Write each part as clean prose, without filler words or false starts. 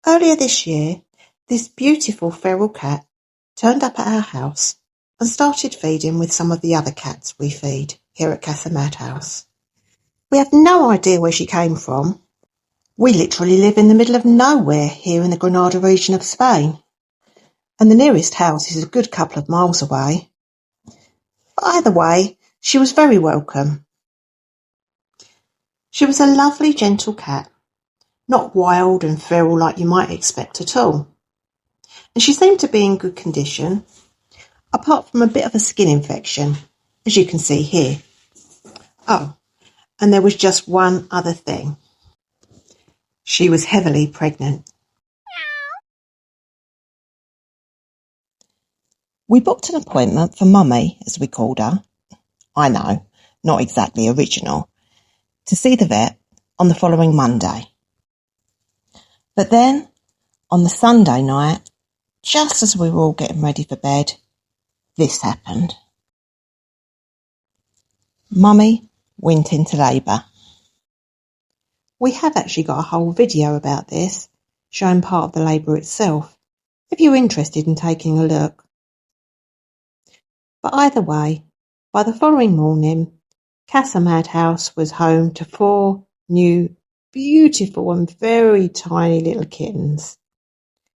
Earlier this year, this beautiful feral cat turned up at our house and started feeding with some of the other cats we feed here at Casa Madhouse. We have no idea where she came from. We literally live in the middle of nowhere here in the Granada region of Spain, and the nearest house is a good couple of miles away. But either way, she was very welcome. She was a lovely, gentle cat, not wild and feral like you might expect at all. And she seemed to be in good condition, apart from a bit of a skin infection, as you can see here. Oh, and there was just one other thing. She was heavily pregnant. We booked an appointment for Mummy, as we called her. I know, not exactly original, to see the vet on the following Monday. But then, on the Sunday night, just as we were all getting ready for bed, this happened. Mummy went into labour. We have actually got a whole video about this, showing part of the labour itself, if you're interested in taking a look. But either way, by the following morning, Casa Madhouse was home to 4 new, beautiful and very tiny little kittens.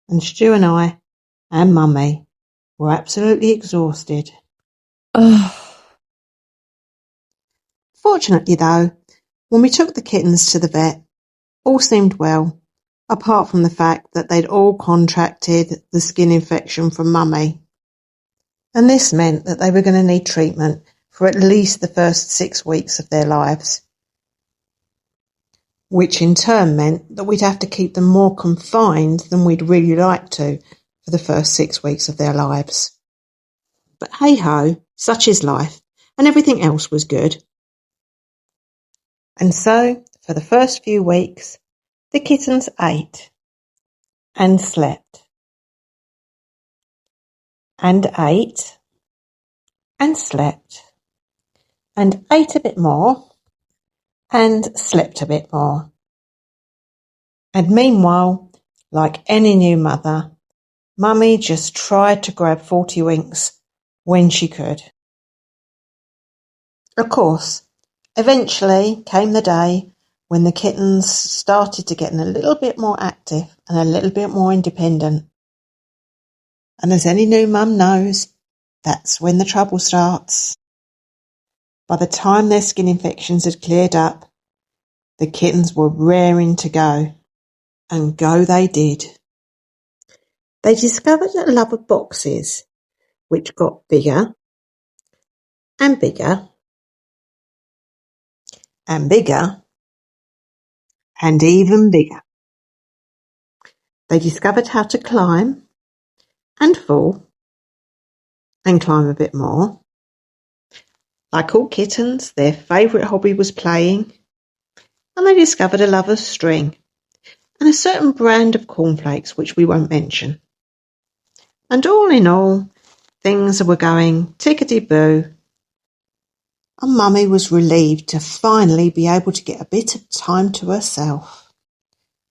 And Stu and I and Mummy were absolutely exhausted. Fortunately though, when we took the kittens to the vet, all seemed well, apart from the fact that they'd all contracted the skin infection from Mummy. And this meant that they were going to need treatment for at least the first 6 weeks of their lives, which in turn meant that we'd have to keep them more confined than we'd really like to for the first 6 weeks of their lives. But hey-ho, such is life, and everything else was good. And so, for the first few weeks, the kittens ate and slept and ate and slept and ate a bit more and slept a bit more. And meanwhile, like any new mother, Mummy just tried to grab 40 winks when she could. Of course, eventually came the day when the kittens started to get a little bit more active and a little bit more independent. And as any new mum knows, that's when the trouble starts. By the time their skin infections had cleared up, the kittens were raring to go. And go they did. They discovered a love of boxes, which got bigger and bigger and bigger and even bigger. They discovered how to climb and fall and climb a bit more. Like all kittens, their favourite hobby was playing, and they discovered a love of string and a certain brand of cornflakes which we won't mention. And all in all, things were going tickety-boo, and Mummy was relieved to finally be able to get a bit of time to herself.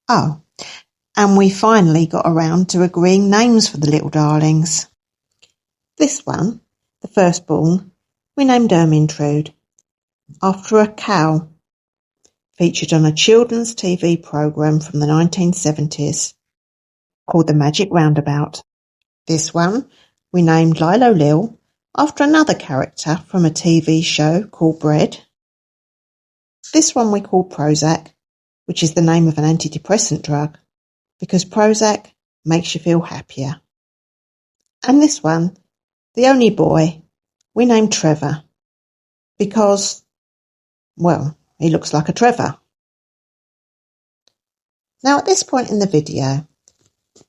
Oh, and we finally got around to agreeing names for the little darlings. This one, the firstborn, we named Ermintrude, after a cow featured on a children's TV programme from the 1970s called The Magic Roundabout. This one we named Lilo Lil, after another character from a TV show called Bread. This one we called Prozac, which is the name of an antidepressant drug, because Prozac makes you feel happier. And this one, the only boy, we named Trevor, because, well, he looks like a Trevor. Now at this point in the video,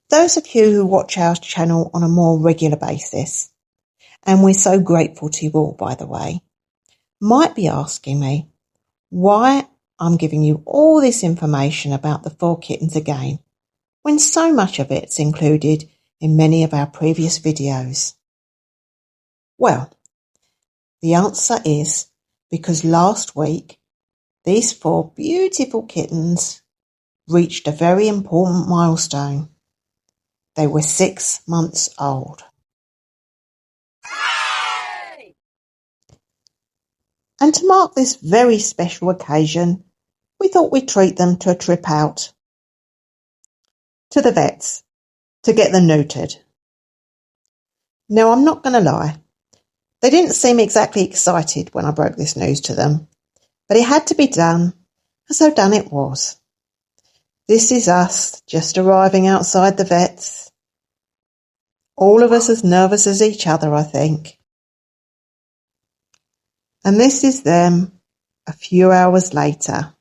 those of you who watch our channel on a more regular basis, and we're so grateful to you all, by the way, might be asking me why I'm giving you all this information about the 4 kittens again, when so much of it's included in many of our previous videos. Well, the answer is because last week, these 4 beautiful kittens reached a very important milestone. They were 6 months old. And to mark this very special occasion, we thought we'd treat them to a trip out to the vets to get them neutered. Now, I'm not going to lie, they didn't seem exactly excited when I broke this news to them, but it had to be done, and so done it was. This is us just arriving outside the vets, all of us as nervous as each other, I think. And this is them a few hours later,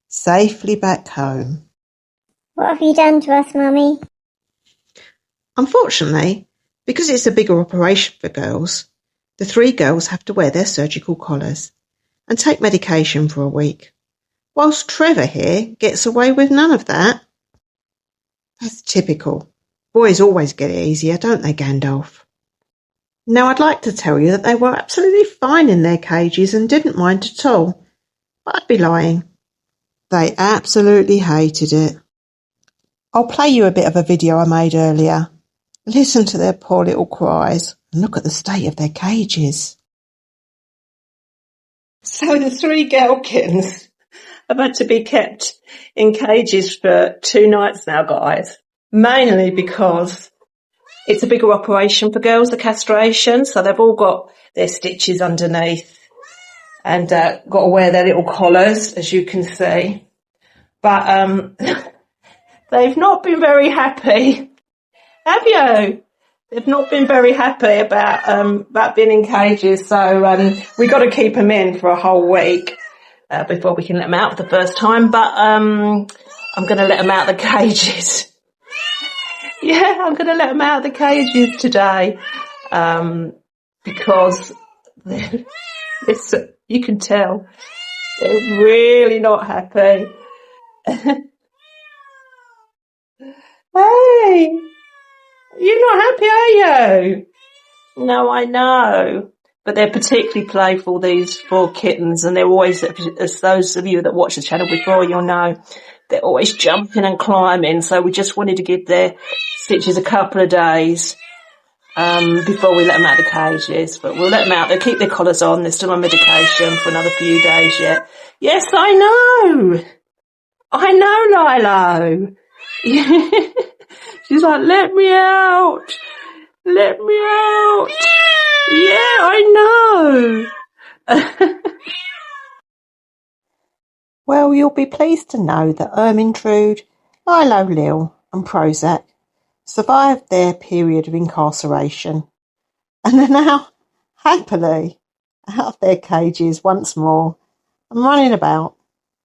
safely back home. What have you done to us, Mummy? Unfortunately, because it's a bigger operation for girls, the 3 girls have to wear their surgical collars and take medication for a week, whilst Trevor here gets away with none of that. That's typical. Boys always get it easier, don't they, Gandalf? Now, I'd like to tell you that they were absolutely fine in their cages and didn't mind at all, but I'd be lying. They absolutely hated it. I'll play you a bit of a video I made earlier. Listen to their poor little cries and look at the state of their cages. So the 3 girl kittens have had to be kept in cages for 2 nights now, guys. Mainly because it's a bigger operation for girls, the castration. So they've all got their stitches underneath and got to wear their little collars, as you can see. But they've not been very happy. Have you? They've not been very happy about being in cages. So we got to keep them in for a whole week before we can let them out for the first time. But I'm going to let them out of the cages. Yeah, I'm going to let them out of the cages today because you can tell they're really not happy. Hey, you're not happy, are you? No, I know. But they're particularly playful, these 4 kittens, and they're always, as those of you that watched the channel before, you'll know, they're always jumping and climbing. So we just wanted to give their stitches a couple of days before we let them out of the cages. But we'll let them out. They'll keep their collars on. They're still on medication for another few days yet. Yes, I know. I know, Lilo. She's like, let me out. Let me out. Yeah, I know. Well, you'll be pleased to know that Ermintrude, Lilo, Lil and Prozac survived their period of incarceration and are now happily out of their cages once more and running about,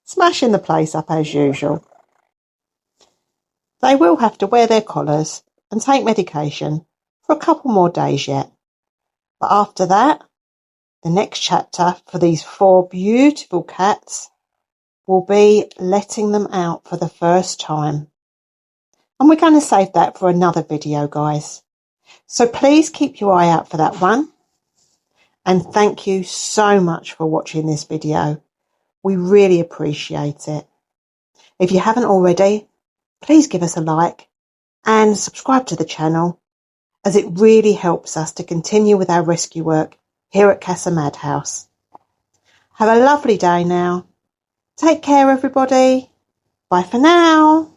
smashing the place up as usual. They will have to wear their collars and take medication for a couple more days yet. But after that, the next chapter for these 4 beautiful cats will be letting them out for the first time. And we're going to save that for another video, guys. So please keep your eye out for that one. And thank you so much for watching this video. We really appreciate it. If you haven't already, please give us a like and subscribe to the channel, as it really helps us to continue with our rescue work here at Casa Madhouse. Have a lovely day now. Take care, everybody. Bye for now.